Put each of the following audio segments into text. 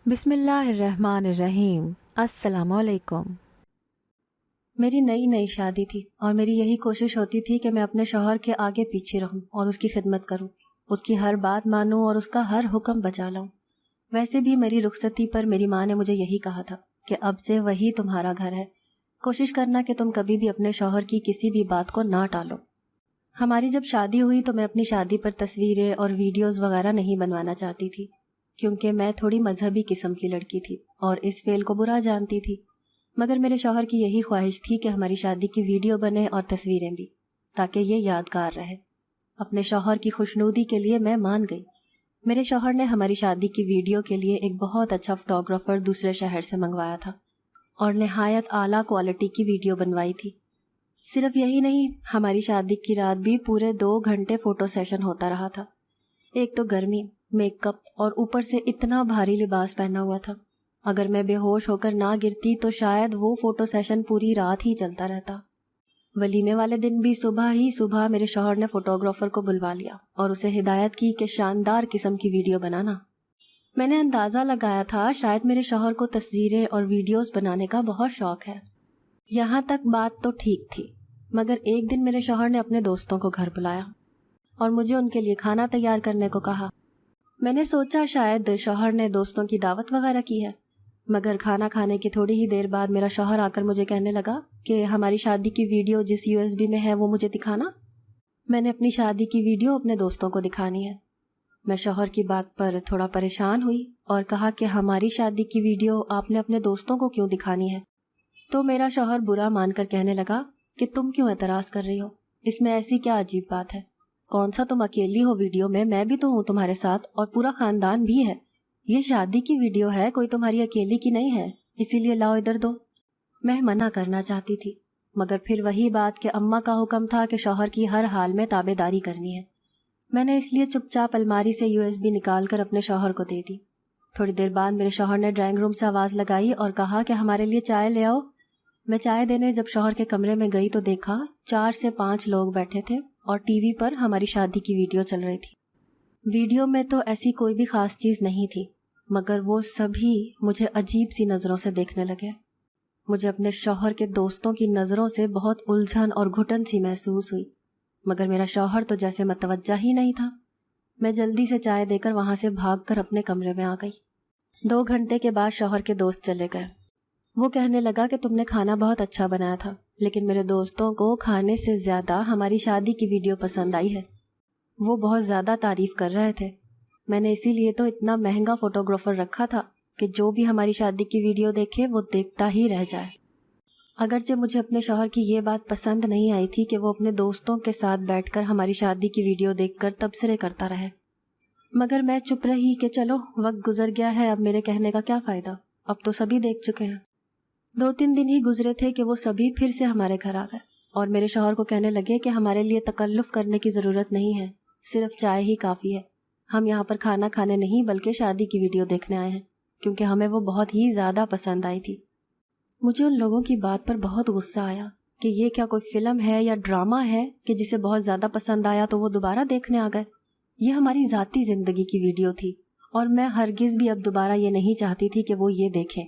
बिस्मिल्लाहिर्रहमानिर्रहीम। अस्सलाम वालेकुम। मेरी नई शादी थी और मेरी यही कोशिश होती थी कि मैं अपने शौहर के आगे पीछे रहूं और उसकी खिदमत करूं, उसकी हर बात मानूं और उसका हर हुक्म बजा लाऊं। वैसे भी मेरी रुखसती पर मेरी माँ ने मुझे यही कहा था कि अब से वही तुम्हारा घर है, कोशिश करना कि तुम कभी भी अपने शौहर की किसी भी बात को ना टालो। हमारी जब शादी हुई तो मैं अपनी शादी पर तस्वीरें और वीडियोज़ वगैरह नहीं बनवाना चाहती थी, क्योंकि मैं थोड़ी मजहबी किस्म की लड़की थी और इस फेल को बुरा जानती थी। मगर मेरे शौहर की यही ख्वाहिश थी कि हमारी शादी की वीडियो बने और तस्वीरें भी, ताकि ये यादगार रहे। अपने शौहर की खुशनुदी के लिए मैं मान गई। मेरे शौहर ने हमारी शादी की वीडियो के लिए एक बहुत अच्छा फोटोग्राफर दूसरे शहर से मंगवाया था और नहायत आला क्वालिटी की वीडियो बनवाई थी। सिर्फ यही नहीं, हमारी शादी की रात भी पूरे 2 घंटे फ़ोटो सेशन होता रहा था। एक तो गर्मी, मेकअप और ऊपर से इतना भारी लिबास पहना हुआ था। अगर मैं बेहोश होकर ना गिरती तो शायद वो फ़ोटो सेशन पूरी रात ही चलता रहता। वलीमे वाले दिन भी सुबह मेरे शौहर ने फ़ोटोग्राफ़र को बुलवा लिया और उसे हिदायत की कि शानदार किस्म की वीडियो बनाना। मैंने अंदाज़ा लगाया था शायद मेरे शौहर को तस्वीरें और वीडियोज़ बनाने का बहुत शौक़ है। यहाँ तक बात तो ठीक थी, मगर एक दिन मेरे शौहर ने अपने दोस्तों को घर बुलाया और मुझे उनके लिए खाना तैयार करने को कहा। मैंने सोचा शायद शौहर ने दोस्तों की दावत वगैरह की है, मगर खाना खाने की थोड़ी ही देर बाद मेरा शौहर आकर मुझे कहने लगा कि हमारी शादी की वीडियो जिस USB में है वो मुझे दिखाना। मैंने अपनी शादी की वीडियो अपने दोस्तों को दिखानी है। मैं शौहर की बात पर थोड़ा परेशान हुई और कहा कि हमारी शादी की वीडियो आपने अपने दोस्तों को क्यों दिखानी है? तो मेरा शौहर बुरा मानकर कहने लगा कि तुम क्यों एतराज़ कर रही हो, इसमें ऐसी क्या अजीब बात है? कौन सा तुम अकेली हो वीडियो में, मैं भी तो हूँ तुम्हारे साथ और पूरा ख़ानदान भी है। ये शादी की वीडियो है, कोई तुम्हारी अकेली की नहीं है, इसीलिए लाओ इधर दो। मैं मना करना चाहती थी, मगर फिर वही बात कि अम्मा का हुक्म था कि शौहर की हर हाल में ताबेदारी करनी है। मैंने इसलिए चुपचाप अलमारी से USB निकाल कर अपने शौहर को दे दी। थोड़ी देर बाद मेरे शौहर ने ड्राइंग रूम से आवाज़ लगाई और कहा कि हमारे लिए चाय ले आओ। मैं चाय देने जब शौहर के कमरे में गई तो देखा 4 से 5 लोग बैठे थे और टीवी पर हमारी शादी की वीडियो चल रही थी। वीडियो में तो ऐसी कोई भी ख़ास चीज़ नहीं थी, मगर वो सभी मुझे अजीब सी नज़रों से देखने लगे। मुझे अपने शौहर के दोस्तों की नज़रों से बहुत उलझन और घुटन सी महसूस हुई, मगर मेरा शौहर तो जैसे मतवज्जा ही नहीं था। मैं जल्दी से चाय देकर वहाँ से भागकर अपने कमरे में आ गई। 2 घंटे के बाद शौहर के दोस्त चले गए। वो कहने लगा कि तुमने खाना बहुत अच्छा बनाया था, लेकिन मेरे दोस्तों को खाने से ज़्यादा हमारी शादी की वीडियो पसंद आई है। वो बहुत ज़्यादा तारीफ़ कर रहे थे। मैंने इसीलिए तो इतना महंगा फ़ोटोग्राफ़र रखा था कि जो भी हमारी शादी की वीडियो देखे वो देखता ही रह जाए। अगरचे मुझे अपने शौहर की ये बात पसंद नहीं आई थी कि वो अपने दोस्तों के साथ बैठकर हमारी शादी की वीडियो देखकर तबसरे करता रहे, मगर मैं चुप रही कि चलो वक्त गुजर गया है, अब मेरे कहने का क्या फ़ायदा, अब तो सभी देख चुके हैं। 2-3 दिन ही गुजरे थे कि वो सभी फिर से हमारे घर आ गए और मेरे शौहर को कहने लगे कि हमारे लिए तकल्लुफ़ करने की ज़रूरत नहीं है, सिर्फ चाय ही काफ़ी है। हम यहाँ पर खाना खाने नहीं बल्कि शादी की वीडियो देखने आए हैं, क्योंकि हमें वो बहुत ही ज़्यादा पसंद आई थी। मुझे उन लोगों की बात पर बहुत गुस्सा आया कि ये क्या कोई फ़िल्म है या ड्रामा है कि जिसे बहुत ज़्यादा पसंद आया तो वो दोबारा देखने आ गए। ये हमारी ज़ाती ज़िंदगी की वीडियो थी और मैं हरगिज़ भी अब दोबारा ये नहीं चाहती थी कि वो ये देखें।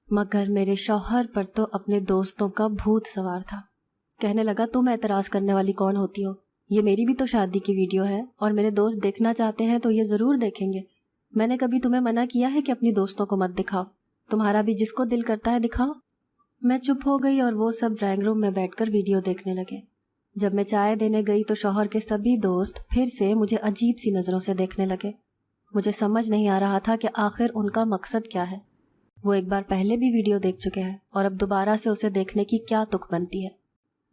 मगर मेरे शौहर पर तो अपने दोस्तों का भूत सवार था। कहने लगा, तुम एतराज़ करने वाली कौन होती हो? ये मेरी भी तो शादी की वीडियो है और मेरे दोस्त देखना चाहते हैं तो ये ज़रूर देखेंगे। मैंने कभी तुम्हें मना किया है कि अपनी दोस्तों को मत दिखाओ? तुम्हारा भी जिसको दिल करता है दिखाओ। मैं चुप हो गई और वो सब ड्राइंग रूम में बैठकर वीडियो देखने लगे। जब मैं चाय देने गई तो शौहर के सभी दोस्त फिर से मुझे अजीब सी नज़रों से देखने लगे। मुझे समझ नहीं आ रहा था कि आखिर उनका मकसद क्या है। वो एक बार पहले भी वीडियो देख चुके हैं और अब दोबारा से उसे देखने की क्या तुक बनती है?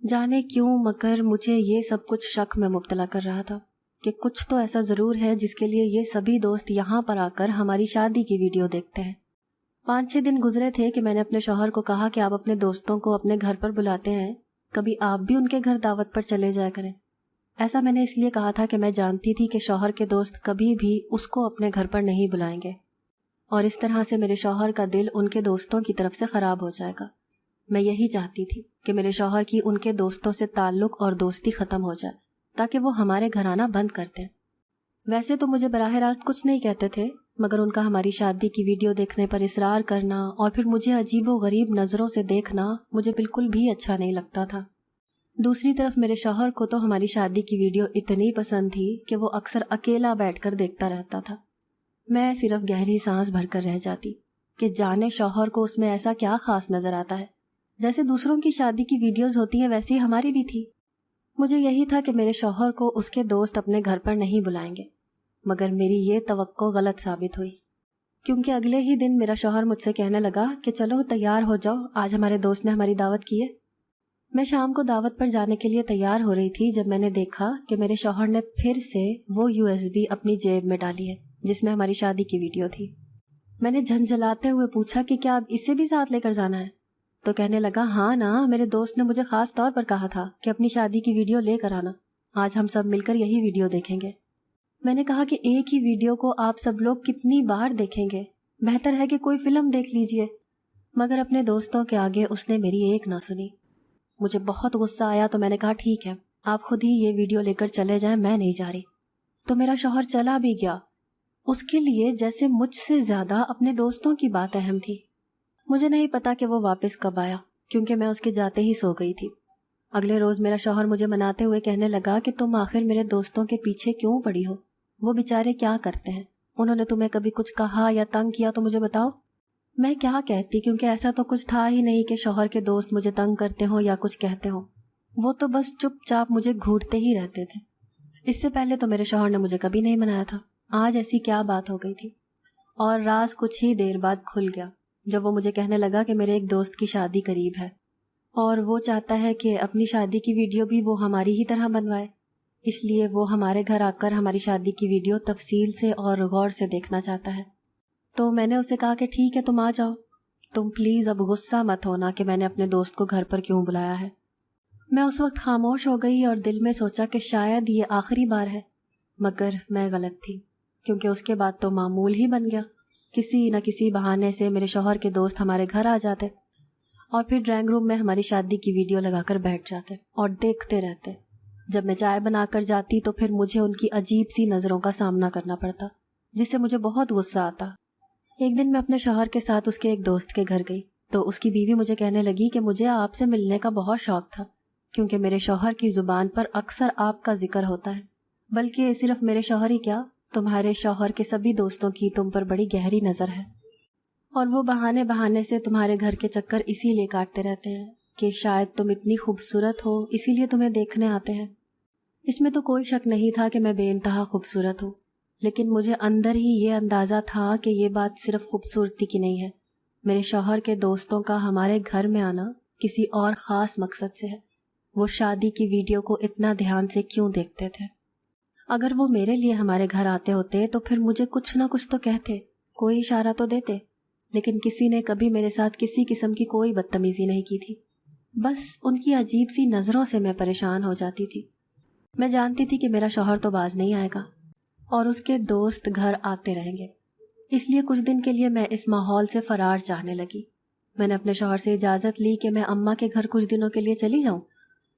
जाने क्यों, मगर मुझे ये सब कुछ शक में मुब्तला कर रहा था कि कुछ तो ऐसा ज़रूर है जिसके लिए ये सभी दोस्त यहाँ पर आकर हमारी शादी की वीडियो देखते हैं। 5-6 दिन गुजरे थे कि मैंने अपने शौहर को कहा कि आप अपने दोस्तों को अपने घर पर बुलाते हैं, कभी आप भी उनके घर दावत पर चले जाया करें। ऐसा मैंने इसलिए कहा था कि मैं जानती थी कि शौहर के दोस्त कभी भी उसको अपने घर पर नहीं बुलाएंगे और इस तरह से मेरे शौहर का दिल उनके दोस्तों की तरफ से ख़राब हो जाएगा। मैं यही चाहती थी कि मेरे शौहर की उनके दोस्तों से ताल्लुक़ और दोस्ती ख़त्म हो जाए ताकि वो हमारे घर आना बंद कर दें। ویسے تو مجھے براہ راست کچھ نہیں کہتے تھے، مگر ان کا ہماری شادی کی ویڈیو دیکھنے پر اصرار کرنا اور پھر مجھے عجیب و غریب نظروں سے دیکھنا مجھے بالکل بھی اچھا نہیں لگتا تھا۔ دوسری طرف میرے شوہر کو تو ہماری شادی کی ویڈیو اتنی پسند تھی کہ وہ اکثر اکیلا بیٹھ کر دیکھتا رہتا تھا۔ میں صرف گہری سانس بھر کر رہ جاتی کہ جانے شوہر کو اس میں ایسا کیا خاص نظر آتا ہے۔ جیسے دوسروں کی شادی کی ویڈیوز ہوتی ہیں ویسی ہماری بھی تھی۔ مجھے یہی تھا کہ میرے شوہر کو اس کے دوست اپنے گھر پر نہیں بلائیں گے، مگر میری یہ توقع غلط ثابت ہوئی، کیونکہ اگلے ہی دن میرا شوہر مجھ سے کہنے لگا کہ چلو تیار ہو جاؤ، آج ہمارے دوست نے ہماری دعوت کی ہے۔ میں شام کو دعوت پر جانے کے لیے تیار ہو رہی تھی جب میں نے دیکھا کہ میرے شوہر نے پھر سے وہ USB اپنی جیب میں ڈالی ہے جس میں ہماری شادی کی ویڈیو تھی۔ میں نے جھنجھلاتے ہوئے پوچھا کہ کیا اب اسے بھی ساتھ لے کر جانا ہے؟ تو کہنے لگا ہاں نا، میرے دوست نے مجھے خاص طور پر کہا تھا کہ اپنی شادی کی ویڈیو لے کر آنا، آج ہم سب مل کر یہی ویڈیو دیکھیں گے۔ میں نے کہا کہ ایک ہی ویڈیو کو آپ سب لوگ کتنی بار دیکھیں گے، بہتر ہے کہ کوئی فلم دیکھ لیجئے۔ مگر اپنے دوستوں کے آگے اس نے میری ایک نہ سنی۔ مجھے بہت غصہ آیا تو میں نے کہا ٹھیک ہے، آپ خود ہی یہ ویڈیو لے کر چلے جائیں، میں نہیں جا رہی۔ تو میرا شوہر چلا بھی گیا۔ اس کے لیے جیسے مجھ سے زیادہ اپنے دوستوں کی بات اہم تھی۔ مجھے نہیں پتا کہ وہ واپس کب آیا، کیونکہ میں اس کے جاتے ہی سو گئی تھی۔ اگلے روز میرا شوہر مجھے مناتے ہوئے کہنے لگا کہ تم آخر میرے دوستوں کے پیچھے کیوں پڑی ہو؟ وہ بیچارے کیا کرتے ہیں؟ انہوں نے تمہیں کبھی کچھ کہا یا تنگ کیا تو مجھے بتاؤ۔ میں کیا کہتی، کیونکہ ایسا تو کچھ تھا ہی نہیں کہ شوہر کے دوست مجھے تنگ کرتے ہوں یا کچھ کہتے ہوں۔ وہ تو بس چپ چاپ مجھے گھورتے ہی رہتے تھے۔ اس سے پہلے تو میرے شوہر نے مجھے کبھی نہیں منایا تھا، آج ایسی کیا بات ہو گئی تھی؟ اور راز کچھ ہی دیر بعد کھل گیا جب وہ مجھے کہنے لگا کہ میرے ایک دوست کی شادی قریب ہے اور وہ چاہتا ہے کہ اپنی شادی کی ویڈیو بھی وہ ہماری ہی طرح بنوائے، اس لیے وہ ہمارے گھر آ کر ہماری شادی کی ویڈیو تفصیل سے اور غور سے دیکھنا چاہتا ہے۔ تو میں نے اسے کہا کہ ٹھیک ہے، تم آ جاؤ، تم پلیز اب غصہ مت ہونا کہ میں نے اپنے دوست کو گھر پر کیوں بلایا ہے۔ میں اس وقت خاموش ہو گئی اور دل میں سوچا کہ شاید یہ آخری بار ہے، مگر میں غلط تھی، کیونکہ اس کے بعد تو معمول ہی بن گیا، کسی نہ کسی بہانے سے میرے شوہر کے دوست ہمارے گھر آ جاتے اور پھر ڈرائنگ روم میں ہماری شادی کی ویڈیو لگا کر بیٹھ جاتے اور دیکھتے رہتے۔ جب میں چائے بنا کر جاتی تو پھر مجھے ان کی عجیب سی نظروں کا سامنا کرنا پڑتا، جس سے مجھے بہت غصہ آتا۔ ایک دن میں اپنے شوہر کے ساتھ اس کے ایک دوست کے گھر گئی تو اس کی بیوی مجھے کہنے لگی کہ مجھے آپ سے ملنے کا بہت شوق تھا، کیونکہ میرے شوہر کی زبان پر اکثر آپ کا ذکر ہوتا ہے، بلکہ صرف میرے شوہر ہی کیا، تمہارے شوہر کے سبھی دوستوں کی تم پر بڑی گہری نظر ہے، اور وہ بہانے سے تمہارے گھر کے چکر اسی لیے کاٹتے رہتے ہیں کہ شاید تم اتنی خوبصورت ہو، اسی لیے تمہیں دیکھنے آتے ہیں۔ اس میں تو کوئی شک نہیں تھا کہ میں بے انتہا خوبصورت ہوں، لیکن مجھے اندر ہی یہ اندازہ تھا کہ یہ بات صرف خوبصورتی کی نہیں ہے، میرے شوہر کے دوستوں کا ہمارے گھر میں آنا کسی اور خاص مقصد سے ہے۔ وہ شادی کی ویڈیو کو اتنا دھیان سے کیوں دیکھتے تھے؟ اگر وہ میرے لیے ہمارے گھر آتے ہوتے تو پھر مجھے کچھ نہ کچھ تو کہتے، کوئی اشارہ تو دیتے، لیکن کسی نے کبھی میرے ساتھ کسی قسم کی کوئی بدتمیزی نہیں کی تھی۔ بس ان کی عجیب سی نظروں سے میں پریشان ہو جاتی تھی۔ میں جانتی تھی کہ میرا شوہر تو باز نہیں آئے گا اور اس کے دوست گھر آتے رہیں گے، اس لیے کچھ دن کے لیے میں اس ماحول سے فرار چاہنے لگی۔ میں نے اپنے شوہر سے اجازت لی کہ میں اماں کے گھر کچھ دنوں کے لیے چلی جاؤں،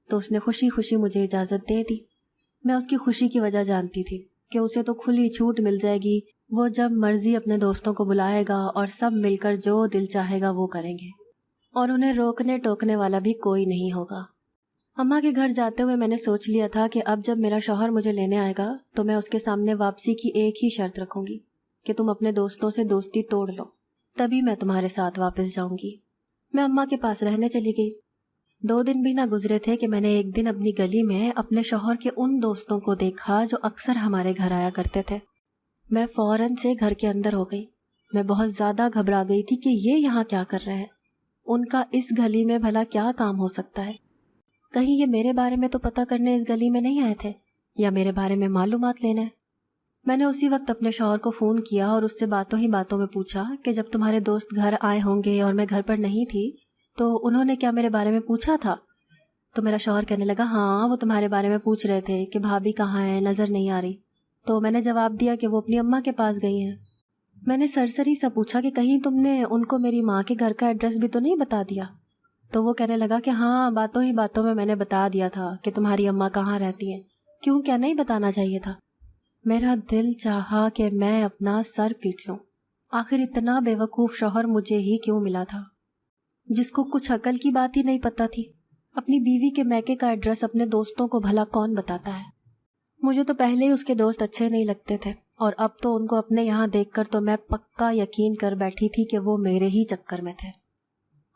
تو اس نے خوشی خوشی مجھے اجازت دے دی۔ میں اس کی خوشی کی وجہ جانتی تھی کہ اسے تو کھلی چھوٹ مل جائے گی، وہ جب مرضی اپنے دوستوں کو بلائے گا اور سب مل کر جو دل چاہے گا وہ کریں گے، اور انہیں روکنے ٹوکنے والا بھی کوئی نہیں ہوگا۔ اماں کے گھر جاتے ہوئے میں نے سوچ لیا تھا کہ اب جب میرا شوہر مجھے لینے آئے گا تو میں اس کے سامنے واپسی کی ایک ہی شرط رکھوں گی کہ تم اپنے دوستوں سے دوستی توڑ لو، تبھی میں تمہارے ساتھ واپس جاؤں گی۔ میں اماں کے پاس رہنے چلی گئی۔ 2 دن بھی نہ گزرے تھے کہ میں نے ایک دن اپنی گلی میں اپنے شوہر کے ان دوستوں کو دیکھا جو اکثر ہمارے گھر آیا کرتے تھے۔ میں فوراً سے گھر کے اندر ہو گئی۔ میں بہت زیادہ گھبرا گئی تھی کہ یہ یہاں کیا کر رہے ہیں، ان کا اس گلی میں بھلا کیا کام ہو سکتا ہے؟ کہیں یہ میرے بارے میں تو پتہ کرنے اس گلی میں نہیں آئے تھے یا میرے بارے میں معلومات لینا ہے؟ میں نے اسی وقت اپنے شوہر کو فون کیا اور اس سے باتوں ہی باتوں میں پوچھا کہ جب تمہارے دوست گھر آئے ہوں گے اور میں گھر پر نہیں تھی تو انہوں نے کیا میرے بارے میں پوچھا تھا؟ تو میرا شوہر کہنے لگا ہاں، وہ تمہارے بارے میں پوچھ رہے تھے کہ بھابھی کہاں ہے، نظر نہیں آ رہی۔ تو میں نے جواب دیا کہ وہ اپنی اماں کے پاس گئی ہیں۔ میں نے سرسری سا پوچھا کہ کہیں تم نے ان کو میری ماں کے گھر کا ایڈریس بھی تو نہیں بتا دیا؟ تو وہ کہنے لگا کہ ہاں، باتوں ہی باتوں میں نے بتا دیا تھا کہ تمہاری اماں کہاں رہتی ہیں، کیوں، کیا نہیں بتانا چاہیے تھا؟ मेरा दिल चाहा कि मैं अपना सर पीट लूं। आखिर इतना बेवकूफ़ शौहर मुझे ही क्यों मिला था, जिसको कुछ अकल की बात ही नहीं पता थी। अपनी बीवी के मैके का एड्रेस अपने दोस्तों को भला कौन बताता है। मुझे तो पहले ही उसके दोस्त अच्छे नहीं लगते थे, और अब तो उनको अपने यहाँ देखकर तो मैं पक्का यकीन कर बैठी थी कि वो मेरे ही चक्कर में थे।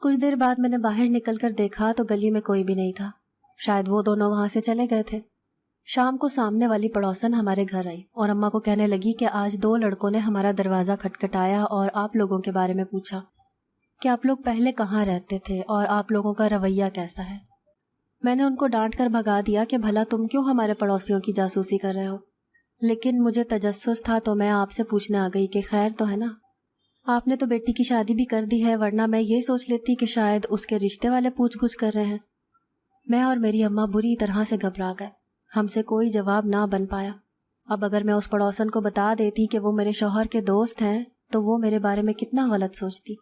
कुछ देर बाद मैंने बाहर निकलकर देखा तो गली में कोई भी नहीं था। शायद वो दोनों वहाँ से चले गए थे। शाम को सामने वाली पड़ोसन हमारे घर आई और अम्मा को कहने लगी कि आज 2 लड़कों ने हमारा दरवाज़ा खटखटाया और आप लोगों के बारे में पूछा कि आप लोग पहले कहाँ रहते थे और आप लोगों का रवैया कैसा है। मैंने उनको डांट कर भगा दिया कि भला तुम क्यों हमारे पड़ोसियों की जासूसी कर रहे हो, लेकिन मुझे तजस्सुस था तो मैं आपसे पूछने आ गई कि खैर तो है ना। आपने तो बेटी की शादी भी कर दी है, वरना मैं ये सोच लेती कि शायद उसके रिश्ते वाले पूछ गुछ कर रहे हैं। मैं और मेरी अम्मा बुरी तरह से घबरा गए। हमसे कोई जवाब ना बन पाया। अब अगर मैं उस पड़ोसन को बता देती कि वो मेरे शौहर के दोस्त हैं तो वो मेरे बारे में कितना गलत सोचती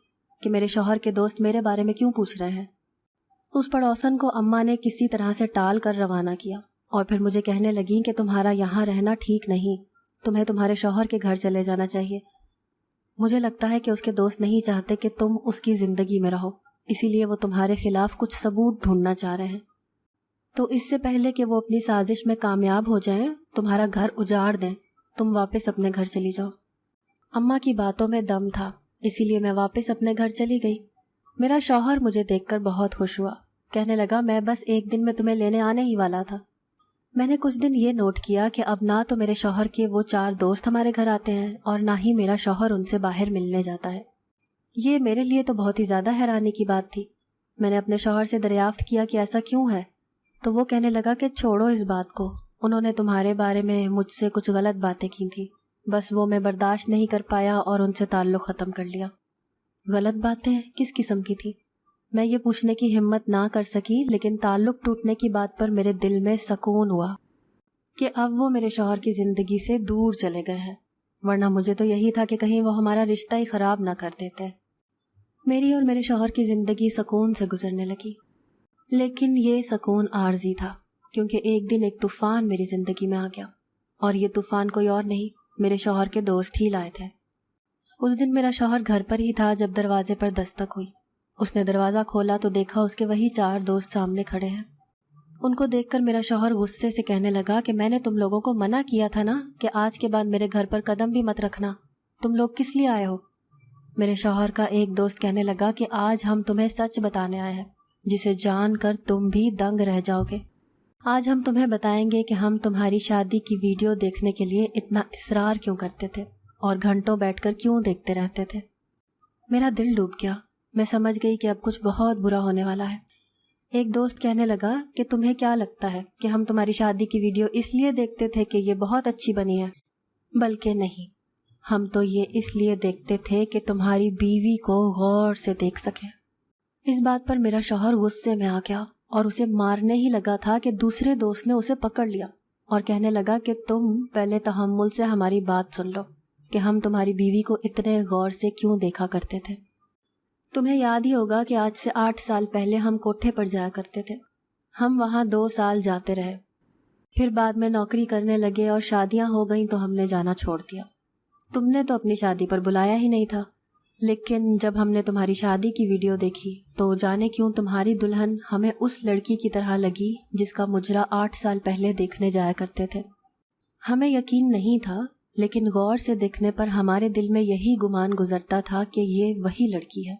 कि मेरे शौहर के दोस्त मेरे बारे में क्यों पूछ रहे हैं। उस पड़ोसन को अम्मा ने किसी तरह से टाल कर रवाना किया और फिर मुझे कहने लगी कि तुम्हारा यहाँ रहना ठीक नहीं, तुम्हें तुम्हारे शौहर के घर चले जाना चाहिए। मुझे लगता है कि उसके दोस्त नहीं चाहते कि तुम उसकी ज़िंदगी में रहो, इसीलिए वो तुम्हारे खिलाफ कुछ सबूत ढूंढना चाह रहे हैं। तो इससे पहले कि वो अपनी साजिश में कामयाब हो जाएं, तुम्हारा घर उजाड़ दें, तुम वापस अपने घर चली जाओ। अम्मा की बातों में दम था, इसीलिए मैं वापस अपने घर चली गई। मेरा शौहर मुझे देखकर बहुत खुश हुआ। कहने लगा मैं बस एक दिन में तुम्हें लेने आने ही वाला था। मैंने कुछ दिन ये नोट किया कि अब ना तो मेरे शौहर के वो 4 दोस्त हमारे घर आते हैं और ना ही मेरा शौहर उनसे बाहर मिलने जाता है। ये मेरे लिए तो बहुत ही ज़्यादा हैरानी की बात थी। मैंने अपने शौहर से दरियाफ्त किया कि ऐसा क्यों है, तो वो कहने लगा कि छोड़ो इस बात को, उन्होंने तुम्हारे बारे में मुझसे कुछ गलत बातें की थी, बस वो मैं बर्दाश्त नहीं कर पाया और उनसे ताल्लुक़ ख़त्म कर लिया। गलत बातें किस किस्म की थी, मैं ये पूछने की हिम्मत ना कर सकी, लेकिन ताल्लुक़ टूटने की बात पर मेरे दिल में सुकून हुआ कि अब वो मेरे शौहर की ज़िंदगी से दूर चले गए हैं, वरना मुझे तो यही था कि कहीं वो हमारा रिश्ता ही ख़राब ना कर देते। मेरी और मेरे शौहर की ज़िंदगी सुकून से गुजरने लगी, लेकिन ये सुकून आर्जी था, क्योंकि एक दिन एक तूफ़ान मेरी ज़िंदगी में आ गया, और ये तूफ़ान कोई और नहीं, मेरे शौहर के दोस्त ही लाए थे। उस दिन मेरा शौहर घर पर ही था जब दरवाजे पर दस्तक हुई। उसने दरवाज़ा खोला तो देखा उसके वही 4 दोस्त सामने खड़े हैं। उनको देखकर मेरा शौहर गुस्से से कहने लगा कि मैंने तुम लोगों को मना किया था ना कि आज के बाद मेरे घर पर कदम भी मत रखना, तुम लोग किस लिए आए हो। मेरे शौहर का एक दोस्त कहने लगा कि आज हम तुम्हें सच बताने आए हैं, जिसे जानकर तुम भी दंग रह जाओगे। आज हम तुम्हें बताएंगे कि हम तुम्हारी शादी की वीडियो देखने के लिए इतना इसरार क्यों करते थे और घंटों बैठकर क्यों देखते रहते थे। मेरा दिल डूब गया। मैं समझ गई कि अब कुछ बहुत बुरा होने वाला है। एक दोस्त कहने लगा कि तुम्हें क्या लगता है कि हम तुम्हारी शादी की वीडियो इसलिए देखते थे कि ये बहुत अच्छी बनी है? बल्कि नहीं, हम तो ये इसलिए देखते थे कि तुम्हारी बीवी को गौर से देख सकें। इस बात पर मेरा शौहर गुस्से में आ गया और उसे मारने ही लगा था कि दूसरे दोस्त ने उसे पकड़ लिया और कहने लगा कि तुम पहले तहम्मुल से हमारी बात सुन लो कि हम तुम्हारी बीवी को इतने गौर से क्यों देखा करते थे। तुम्हें याद ही होगा कि आज से 8 साल पहले हम कोठे पर जाया करते थे। हम वहाँ 2 साल जाते रहे, फिर बाद में नौकरी करने लगे और शादियाँ हो गईं तो हमने जाना छोड़ दिया। तुमने तो अपनी शादी पर बुलाया ही नहीं था, लेकिन जब हमने तुम्हारी शादी की वीडियो देखी तो जाने क्यों तुम्हारी दुल्हन हमें उस लड़की की तरह लगी जिसका मुजरा 8 साल पहले देखने जाया करते थे। हमें यकीन नहीं था, लेकिन गौर से देखने पर हमारे दिल में यही गुमान गुजरता था कि ये वही लड़की है।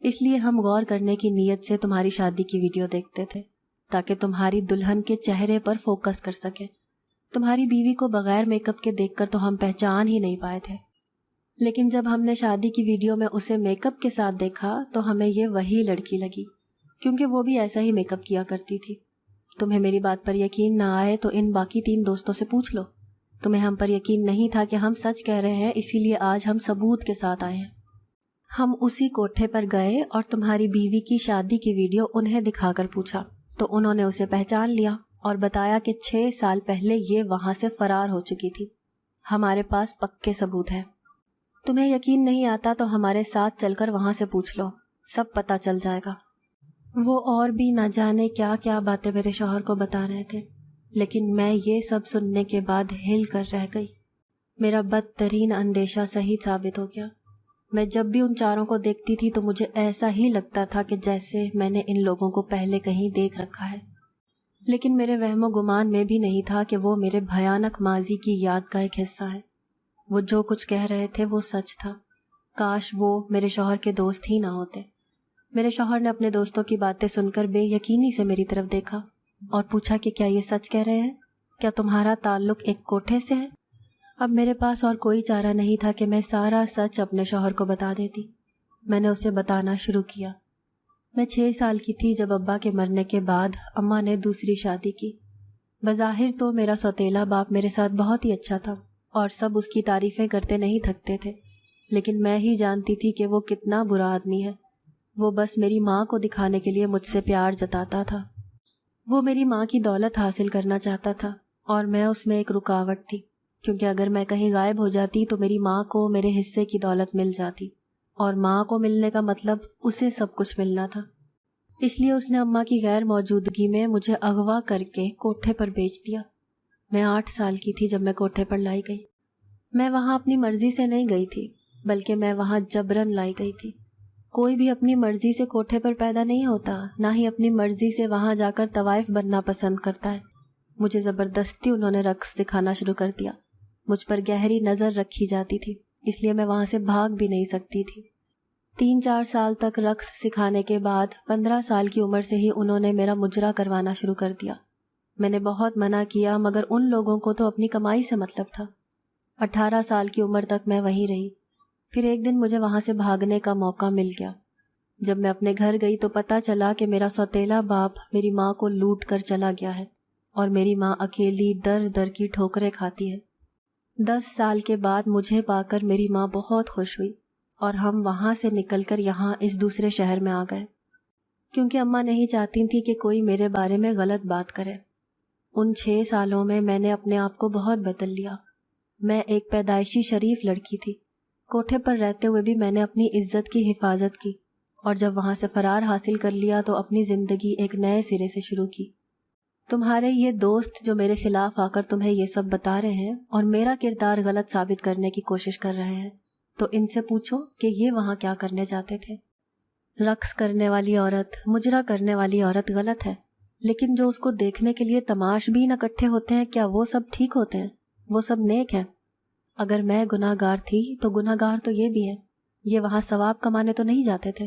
इसलिए हम गौर करने की नीयत से तुम्हारी शादी की वीडियो देखते थे ताकि तुम्हारी दुल्हन के चेहरे पर फोकस कर सकें। तुम्हारी बीवी को बगैर मेकअप के देखकर तो हम पहचान ही नहीं पाए थे, लेकिन जब हमने शादी की वीडियो में उसे मेकअप के साथ देखा तो हमें ये वही लड़की लगी, क्योंकि वो भी ऐसा ही मेकअप किया करती थी। तुम्हें मेरी बात पर यकीन ना आए तो इन बाकी 3 दोस्तों से पूछ लो। तुम्हें हम पर यकीन नहीं था कि हम सच कह रहे हैं, इसीलिए आज हम सबूत के साथ आए हैं। हम उसी कोठे पर गए और तुम्हारी बीवी की शादी की वीडियो उन्हें दिखाकर पूछा तो उन्होंने उसे पहचान लिया और बताया कि 6 साल पहले ये वहाँ से फरार हो चुकी थी। हमारे पास पक्के सबूत हैं। तुम्हें यकीन नहीं आता तो हमारे साथ चलकर वहाँ से पूछ लो, सब पता चल जाएगा। वो और भी ना जाने क्या क्या बातें मेरे शौहर को बता रहे थे, لیکن میں یہ سب سننے کے بعد ہل کر رہ گئی۔ میرا بدترین اندیشہ صحیح ثابت ہو گیا۔ میں جب بھی ان چاروں کو دیکھتی تھی تو مجھے ایسا ہی لگتا تھا کہ جیسے میں نے ان لوگوں کو پہلے کہیں دیکھ رکھا ہے، لیکن میرے وہم و گمان میں بھی نہیں تھا کہ وہ میرے بھیانک ماضی کی یاد کا ایک حصہ ہے۔ وہ جو کچھ کہہ رہے تھے وہ سچ تھا۔ کاش وہ میرے شوہر کے دوست ہی نہ ہوتے۔ میرے شوہر نے اپنے دوستوں کی باتیں سن کر بے یقینی سے میری طرف دیکھا اور پوچھا کہ کیا یہ سچ کہہ رہے ہیں؟ کیا تمہارا تعلق ایک کوٹھے سے ہے؟ اب میرے پاس اور کوئی چارہ نہیں تھا کہ میں سارا سچ اپنے شوہر کو بتا دیتی۔ میں نے اسے بتانا شروع کیا۔ میں 6 سال کی تھی جب ابا کے مرنے کے بعد اماں نے دوسری شادی کی۔ بظاہر تو میرا سوتیلا باپ میرے ساتھ بہت ہی اچھا تھا اور سب اس کی تعریفیں کرتے نہیں تھکتے تھے، لیکن میں ہی جانتی تھی کہ وہ کتنا برا آدمی ہے۔ وہ بس میری ماں کو دکھانے کے لیے مجھ سے پیار جتاتا تھا۔ وہ میری ماں کی دولت حاصل کرنا چاہتا تھا اور میں اس میں ایک رکاوٹ تھی، کیونکہ اگر میں کہیں غائب ہو جاتی تو میری ماں کو میرے حصے کی دولت مل جاتی، اور ماں کو ملنے کا مطلب اسے سب کچھ ملنا تھا۔ اس لیے اس نے اماں کی غیر موجودگی میں مجھے اغوا کر کے کوٹھے پر بیچ دیا۔ میں 8 سال کی تھی جب میں کوٹھے پر لائی گئی۔ میں وہاں اپنی مرضی سے نہیں گئی تھی، بلکہ میں وہاں جبراً لائی گئی تھی۔ کوئی بھی اپنی مرضی سے کوٹھے پر پیدا نہیں ہوتا، نہ ہی اپنی مرضی سے وہاں جا کر طوائف بننا پسند کرتا ہے۔ مجھے زبردستی انہوں نے رقص دکھانا شروع کر دیا۔ مجھ پر گہری نظر رکھی جاتی تھی، اس لیے میں وہاں سے بھاگ بھی نہیں سکتی تھی۔ 3-4 سال تک رقص سکھانے کے بعد 15 سال کی عمر سے ہی انہوں نے میرا مجرا کروانا شروع کر دیا۔ میں نے بہت منع کیا، مگر ان لوگوں کو تو اپنی کمائی سے مطلب تھا۔ 18 سال کی عمر تک میں وہیں رہی۔ پھر ایک دن مجھے وہاں سے بھاگنے کا موقع مل گیا۔ جب میں اپنے گھر گئی تو پتہ چلا کہ میرا سوتیلا باپ میری ماں کو لوٹ کر چلا گیا ہے اور میری ماں اکیلی در در کی ٹھوکریں کھاتی ہے۔ 10 سال کے بعد مجھے پا کر میری ماں بہت خوش ہوئی اور ہم وہاں سے نکل کر یہاں اس دوسرے شہر میں آ گئے، کیونکہ اماں نہیں چاہتی تھی کہ کوئی میرے بارے میں غلط بات کرے۔ ان 6 سالوں میں نے اپنے آپ کو بہت بدل لیا۔ میں ایک پیدائشی شریف لڑکی تھی۔ کوٹھے پر رہتے ہوئے بھی میں نے اپنی عزت کی حفاظت کی، اور جب وہاں سے فرار حاصل کر لیا تو اپنی زندگی ایک نئے سرے سے شروع کی۔ تمہارے یہ دوست جو میرے خلاف آ کر تمہیں یہ سب بتا رہے ہیں اور میرا کردار غلط ثابت کرنے کی کوشش کر رہے ہیں، تو ان سے پوچھو کہ یہ وہاں کیا کرنے جاتے تھے۔ رقص کرنے والی عورت، مجرا کرنے والی عورت غلط ہے، لیکن جو اس کو دیکھنے کے لیے تماش بھی نہ اکٹھے ہوتے ہیں، کیا وہ سب ٹھیک ہوتے ہیں؟ وہ سب نیک ہیں۔ اگر میں گناہ گار تھی تو گناہ گار تو یہ بھی ہیں۔ یہ وہاں ثواب کمانے تو نہیں جاتے تھے۔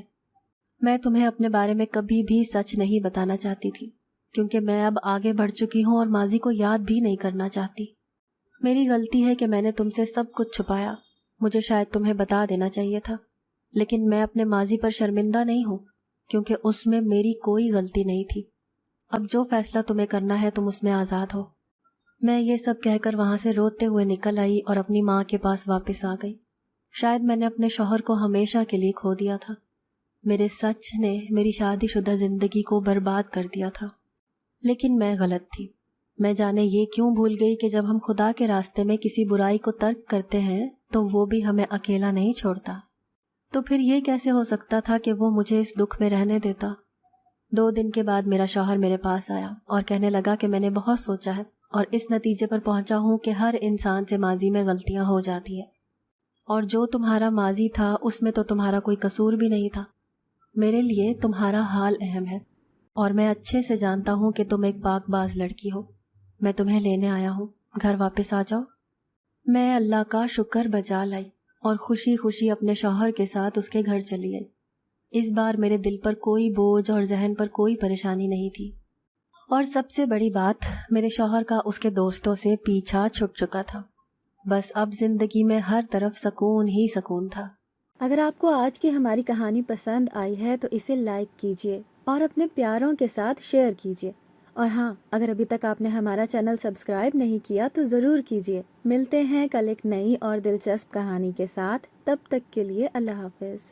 میں تمہیں اپنے بارے میں کبھی بھی سچ نہیں بتانا چاہتی تھی، کیونکہ میں اب آگے بڑھ چکی ہوں اور ماضی کو یاد بھی نہیں کرنا چاہتی۔ میری غلطی ہے کہ میں نے تم سے سب کچھ چھپایا۔ مجھے شاید تمہیں بتا دینا چاہیے تھا، لیکن میں اپنے ماضی پر شرمندہ نہیں ہوں، کیونکہ اس میں میری کوئی غلطی نہیں تھی۔ اب جو فیصلہ تمہیں کرنا ہے تم اس میں آزاد ہو۔ میں یہ سب کہہ کر وہاں سے روتے ہوئے نکل آئی اور اپنی ماں کے پاس واپس آ گئی۔ شاید میں نے اپنے شوہر کو ہمیشہ کے لیے کھو دیا تھا۔ میرے سچ نے میری شادی شدہ زندگی کو برباد کر دیا تھا، لیکن میں غلط تھی۔ میں جانے یہ کیوں بھول گئی کہ جب ہم خدا کے راستے میں کسی برائی کو ترک کرتے ہیں تو وہ بھی ہمیں اکیلا نہیں چھوڑتا۔ تو پھر یہ کیسے ہو سکتا تھا کہ وہ مجھے اس دکھ میں رہنے دیتا؟ 2 دن کے بعد میرا شوہر میرے پاس آیا اور کہنے لگا کہ میں نے بہت سوچا ہے اور اس نتیجے پر پہنچا ہوں کہ ہر انسان سے ماضی میں غلطیاں ہو جاتی ہیں، اور جو تمہارا ماضی تھا اس میں تو تمہارا کوئی قصور بھی نہیں تھا۔ میرے لیے تمہارا حال اہم ہے، اور میں اچھے سے جانتا ہوں کہ تم ایک پاک باز لڑکی ہو۔ میں تمہیں لینے آیا ہوں، گھر واپس آ جاؤ۔ میں اللہ کا شکر بجا لائی اور خوشی خوشی اپنے شوہر کے ساتھ اس کے گھر چلی گئی۔ اس بار میرے دل پر کوئی بوجھ اور ذہن پر کوئی پریشانی نہیں تھی، اور سب سے بڑی بات، میرے شوہر کا اس کے دوستوں سے پیچھا چھٹ چکا تھا۔ بس اب زندگی میں ہر طرف سکون ہی سکون تھا۔ اگر آپ کو آج کی ہماری کہانی پسند آئی ہے تو اسے لائک کیجیے اور اپنے پیاروں کے ساتھ شیئر کیجیے، اور ہاں، اگر ابھی تک آپ نے ہمارا چینل سبسکرائب نہیں کیا تو ضرور کیجیے۔ ملتے ہیں کل ایک نئی اور دلچسپ کہانی کے ساتھ، تب تک کے لیے اللہ حافظ۔